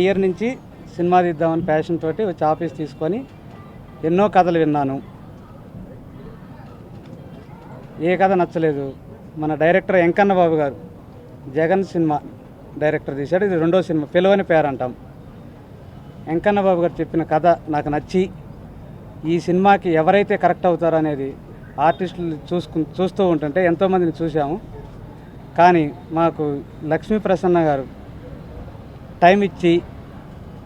Year నుంచి cinema తీద్దామని passion తోటి వచ్చి ఆఫీస్ తీసుకొని ఎన్నో కథలు విన్నాను. ఏ కథ నచ్చలేదు. మన డైరెక్టర్ వెంకన్న బాబు గారు జగన్ సినిమా డైరెక్టర్ తీశాడు. ఇది రెండో సినిమా, పిలవని పేరు అంటాం. వెంకన్న బాబు గారు చెప్పిన కథ నాకు నచ్చి ఈ సినిమాకి ఎవరైతే కరెక్ట్ అవుతారో అనేది ఆర్టిస్టులు చూస్తూ ఉంటుంటే ఎంతోమందిని చూసాము. కానీ మాకు లక్ష్మీ ప్రసన్న గారు టైం ఇచ్చి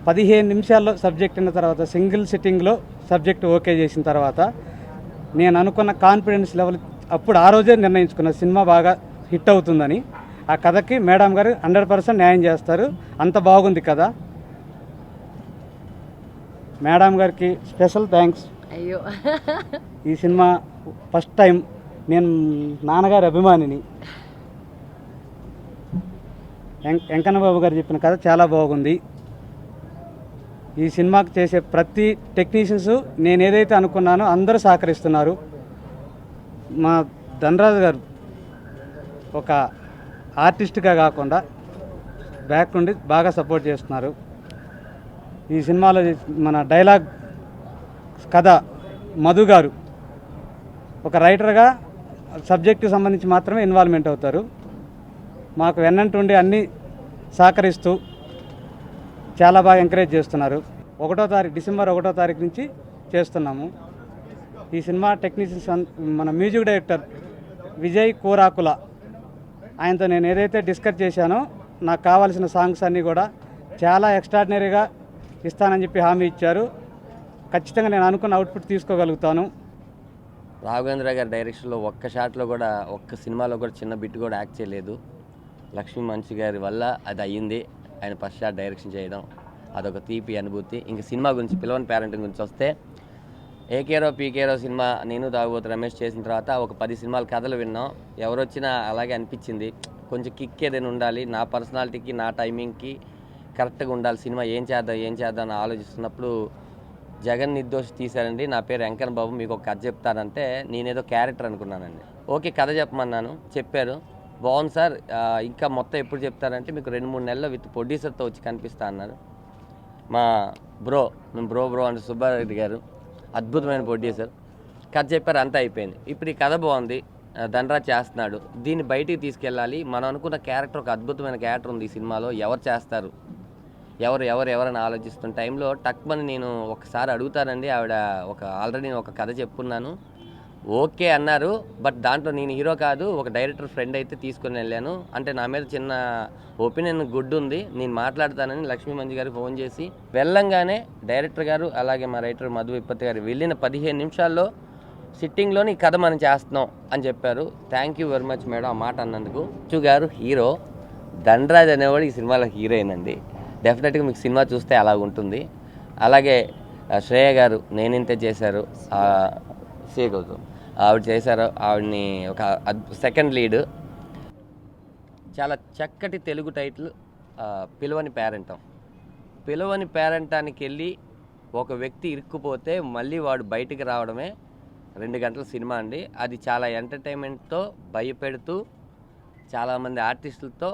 15 నిమిషాల్లో సబ్జెక్ట్ అయిన తర్వాత సింగిల్ సిట్టింగ్లో సబ్జెక్ట్ ఓకే చేసిన తర్వాత నేను అనుకున్న కాన్ఫిడెన్స్ లెవెల్ అప్పుడు ఆ రోజే నిర్ణయించుకున్న సినిమా బాగా హిట్ అవుతుందని. ఆ కథకి మేడం గారు 100% న్యాయం చేస్తారు. అంత బాగుంది కదా. మేడం గారికి స్పెషల్ థ్యాంక్స్. అయ్యో, ఈ సినిమా ఫస్ట్ టైం నేను నాన్నగారి అభిమానిని. వెంకన్న బాబు గారు చెప్పిన కథ చాలా బాగుంది. ఈ సినిమాకి చేసే ప్రతి టెక్నీషియన్స్ నేను ఏదైతే అనుకున్నానో అందరూ సహకరిస్తున్నారు. మా ధనరాజు గారు ఒక ఆర్టిస్ట్గా కాకుండా బ్యాక్ నుండి బాగా సపోర్ట్ చేస్తున్నారు. ఈ సినిమాలో మన డైలాగ్ కథ మధు గారు ఒక రైటర్గా సబ్జెక్టుకి సంబంధించి మాత్రమే ఇన్వాల్వ్మెంట్ అవుతారు. మాకు వెన్నంటుండి అన్నీ సహకరిస్తూ చాలా బాగా ఎంకరేజ్ చేస్తున్నారు. డిసెంబర్ 1వ తారీఖు నుంచి చేస్తున్నాము. ఈ సినిమా టెక్నీషియన్స్ మన మ్యూజిక్ డైరెక్టర్ విజయ్ కోరాకుల, ఆయనతో నేను ఏదైతే డిస్కస్ చేశానో నాకు కావాల్సిన సాంగ్స్ అన్నీ కూడా చాలా ఎక్స్ట్రాడినరీగా ఇస్తానని చెప్పి హామీ ఇచ్చారు. ఖచ్చితంగా నేను అనుకున్న అవుట్పుట్ తీసుకోగలుగుతాను. రాఘవేంద్ర గారి డైరెక్షన్లో ఒక్క షాట్లో కూడా, ఒక్క సినిమాలో కూడా చిన్న బిట్ కూడా యాక్ట్ చేయలేదు. లక్ష్మీ మంచి గారి వల్ల అది అయ్యింది. ఆయన ఫస్ట్ షాట్ డైరెక్షన్ చేయడం అదొక తీపి అనుభూతి. ఇంక సినిమా గురించి, పిలవని పేరెంటింగ్ గురించి వస్తే, ఏకేరో పీకేరో సినిమా నేను తాగుబోతు రమేష్ చేసిన తర్వాత ఒక 10 సినిమాల కథలు విన్నాం. ఎవరొచ్చినా అలాగే అనిపించింది. కొంచెం కిక్ ఏదైనా ఉండాలి, నా పర్సనాలిటీకి నా టైమింగ్కి కరెక్ట్గా ఉండాలి. సినిమా ఏం చేద్దాం అని ఆలోచిస్తున్నప్పుడు జగన్ నిర్దోషి తీశారండి. నా పేరు వెంకన్న బాబు, మీకు ఒక కథ చెప్తారంటే నేనేదో క్యారెక్టర్ అనుకున్నానండి. ఓకే, కథ చెప్పమన్నాను, చెప్పారు. బాగుంది సార్, ఇంకా మొత్తం ఎప్పుడు చెప్తారంటే మీకు 2-3 నెలల్లో విత్ ప్రొడ్యూసర్తో వచ్చి కనిపిస్తా అన్నారు. మా బ్రో అంటే సుబ్బారెడ్డి గారు అద్భుతమైన ప్రొడ్యూసర్. కథ చెప్పారు, అంతా అయిపోయింది. ఇప్పుడు ఈ కథ బాగుంది, ధనరాజ్ చేస్తున్నాడు, దీన్ని బయటికి తీసుకెళ్ళాలి. మనం అనుకున్న క్యారెక్టర్, ఒక అద్భుతమైన క్యారెక్టర్ ఉంది ఈ సినిమాలో, ఎవరు చేస్తారు, ఎవరని ఆలోచిస్తున్న టైంలో టక్మని నేను ఒకసారి అడుగుతానండి. ఆవిడ ఆల్రెడీ నేను ఒక కథ చెప్పున్నాను, ఓకే అన్నారు. బట్ దాంట్లో నేను హీరో కాదు, ఒక డైరెక్టర్ ఫ్రెండ్ అయితే తీసుకొని వెళ్ళాను. అంటే నా మీద చిన్న ఒపీనియన్ గుడ్ ఉంది, నేను మాట్లాడతానని లక్ష్మీ మంజు గారికి ఫోన్ చేసి వెళ్ళంగానే డైరెక్టర్ గారు అలాగే మా రైటర్ మధు విప్పత్తి గారు వెళ్ళిన 15 నిమిషాల్లో సిట్టింగ్లోని ఈ కథ మనం చేస్తున్నాం అని చెప్పారు. Thank you very much madam ఆ మాట అన్నందుకు. చు గారు హీరో, ధనరాజ్ అనేవాడు ఈ సినిమాలో హీరోయిన్ అండి. డెఫినెట్గా మీకు సినిమా చూస్తే అలా ఉంటుంది. అలాగే శ్రేయ గారు నేనింతే చేశారు, శ్రీగౌతమ్ ఆవిడ చేశారు. ఆవిడని ఒక సెకండ్ లీడ్. చాలా చక్కటి తెలుగు టైటిల్, పిలవని పేరెంటం. పిలవని పేరెంటానికి వెళ్ళి ఒక వ్యక్తి ఇరుక్కుపోతే మళ్ళీ వాడు బయటికి రావడమే 2 గంటల సినిమా అండి. అది చాలా ఎంటర్టైన్మెంట్తో భయపెడుతూ చాలామంది ఆర్టిస్టులతో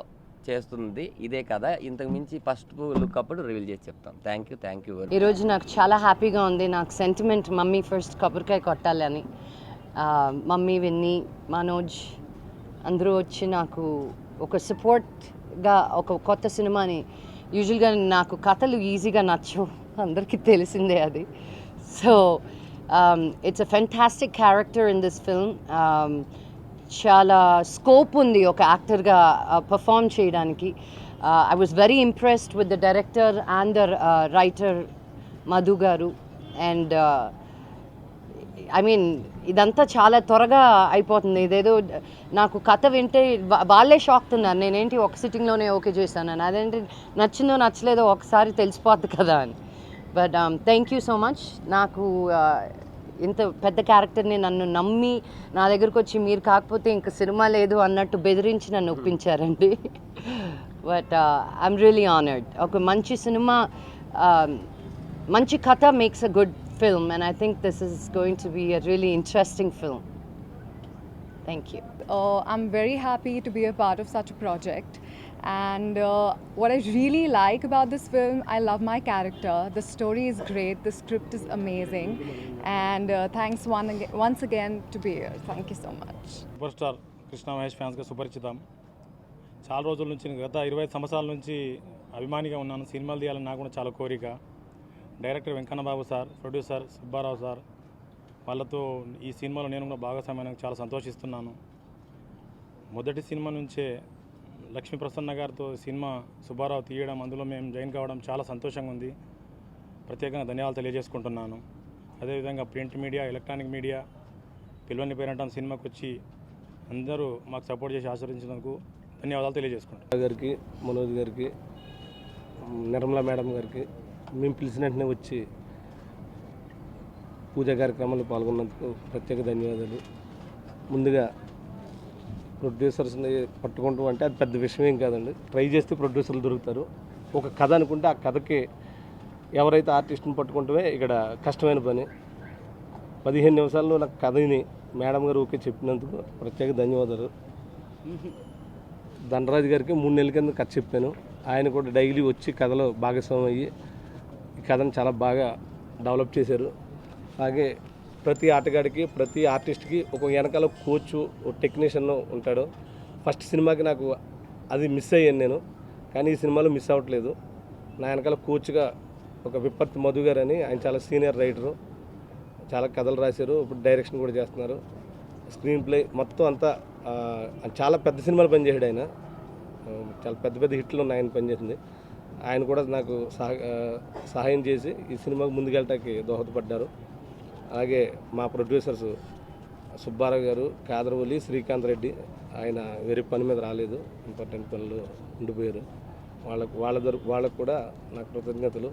చేస్తుంది ఇదే కదా. ఇంతకు మించి ఫస్ట్ లుక్ అప్పుడు రివీల్ చేసి చెప్తాం. Thank you. ఈరోజు నాకు చాలా హ్యాపీగా ఉంది. నాకు సెంటిమెంట్ మమ్మీ ఫస్ట్ కొబ్బరికాయ కొట్టాలి అని. మమ్మీ, విన్నీ, మనోజ్ అందరూ వచ్చి నాకు ఒక సపోర్ట్గా ఒక కొత్త సినిమాని. యూజువల్గా నాకు కథలు ఈజీగా నచ్చవు, అందరికీ తెలిసిందే అది. So it's a fantastic character in this film. చాలా స్కోప్ ఉంది ఒక యాక్టర్గా పర్ఫామ్ చేయడానికి. I was very impressed with the director and the writer Madhu garu. And I mean ఇదంతా చాలా త్వరగా అయిపోతుంది. ఇదేదో నాకు కథ వింటే వాళ్ళే షాక్ తిన్నారు, నేనేంటి ఒక సిట్టింగ్లోనే ఓకే చేశానని. అదేంటి నచ్చిందో నచ్చలేదో ఒకసారి తెలిసిపోద్ది కదా అని. But thank you so much. నాకు ఇంత పెద్ద క్యారెక్టర్ని నన్ను నమ్మి నా దగ్గరకు వచ్చి మీరు కాకపోతే ఇంక సినిమా లేదు అన్నట్టు బెదిరించి నన్ను ఒప్పించారండి. But I'm really honoured. ఒక మంచి సినిమా, మంచి కథ makes a good film, and I think this is going to be a really interesting film. Thank you. I'm very happy to be a part of such a project, And what I really like about this film, I love my character. The story is great. The script is amazing. And thanks once again to be here. Thank you so much. Super star Krishna Mahesh ఫ్యాన్స్గా సుపరిచితం. చాలా రోజుల నుంచి గత 25 సంవత్సరాల నుంచి అభిమానిగా ఉన్నాను. సినిమాలు తీయాలని నాకు కూడా చాలా కోరిక. Director Venkanna Babu sir, producer Subbarao sir వాళ్ళతో ఈ సినిమాలో నేను కూడా భాగస్వామ్యానికి చాలా సంతోషిస్తున్నాను. మొదటి సినిమా నుంచే లక్ష్మీ ప్రసన్న గారితో సినిమా సుబ్బారావు తీయడం, అందులో మేము జాయిన్ కావడం చాలా సంతోషంగా ఉంది. ప్రత్యేకంగా ధన్యవాదాలు తెలియజేసుకుంటున్నాను. అదేవిధంగా ప్రింట్ మీడియా, ఎలక్ట్రానిక్ మీడియా పిల్లని పేరంటాం సినిమాకి వచ్చి అందరూ మాకు సపోర్ట్ చేసి ఆశీర్వదించినందుకు ధన్యవాదాలు తెలియజేసుకుంటాం. గారికి, మనోజ్ గారికి, నిర్మలా మేడం గారికి మేము పిలిచిన వెంటనే వచ్చి పూజా కార్యక్రమాల్లో పాల్గొన్నందుకు ప్రత్యేక ధన్యవాదాలు. ముందుగా ప్రొడ్యూసర్స్ని పట్టుకుంటాం అంటే అది పెద్ద విషయం ఏం కాదండి. ట్రై చేస్తే ప్రొడ్యూసర్లు దొరుకుతారు. ఒక కథ అనుకుంటే ఆ కథకి ఎవరైతే ఆర్టిస్ట్ని పట్టుకుంటామే ఇక్కడ కష్టమైన పని. 15 నిమిషాల్లో నాకు కథని మేడం గారు ఓకే చెప్పినందుకు ప్రత్యేక ధన్యవాదాలు. ధనరాజు గారికి 3 నెలల కింద కథ చెప్పాను. ఆయన కూడా డైలీ వచ్చి కథలో భాగస్వామి అయ్యి ఈ కథను చాలా బాగా డెవలప్ చేశారు. అలాగే ప్రతి ఆటగాడికి, ప్రతి ఆర్టిస్ట్కి ఒక వెనకాల కోచ్, ఒక టెక్నీషియన్ ఉంటాడు. ఫస్ట్ సినిమాకి నాకు అది మిస్ అయ్యాను నేను, కానీ ఈ సినిమాలో మిస్ అవ్వట్లేదు. నా వెనకాల కోచ్గా ఒక విప్పర్తి మధు గారు అని, ఆయన చాలా సీనియర్ రైటరు, చాలా కథలు రాశారు, ఇప్పుడు డైరెక్షన్ కూడా చేస్తున్నారు. స్క్రీన్ ప్లే మొత్తం అంతా చాలా పెద్ద సినిమాలు పనిచేసాడు ఆయన. చాలా పెద్ద పెద్ద హిట్లు ఉన్నాయి ఆయన పనిచేసింది. ఆయన కూడా నాకు సహాయం చేసి ఈ సినిమాకు ముందుకెళ్ళటానికి దోహదపడ్డారు. అలాగే మా ప్రొడ్యూసర్స్ సుబ్బారావు గారు, కాదరవల్లి, శ్రీకాంత్ రెడ్డి, ఆయన వేరే పని మీద రాలేదు, ఇంపార్టెంట్ పనులు ఉండిపోయారు. వాళ్ళకు కూడా నాకు కృతజ్ఞతలు.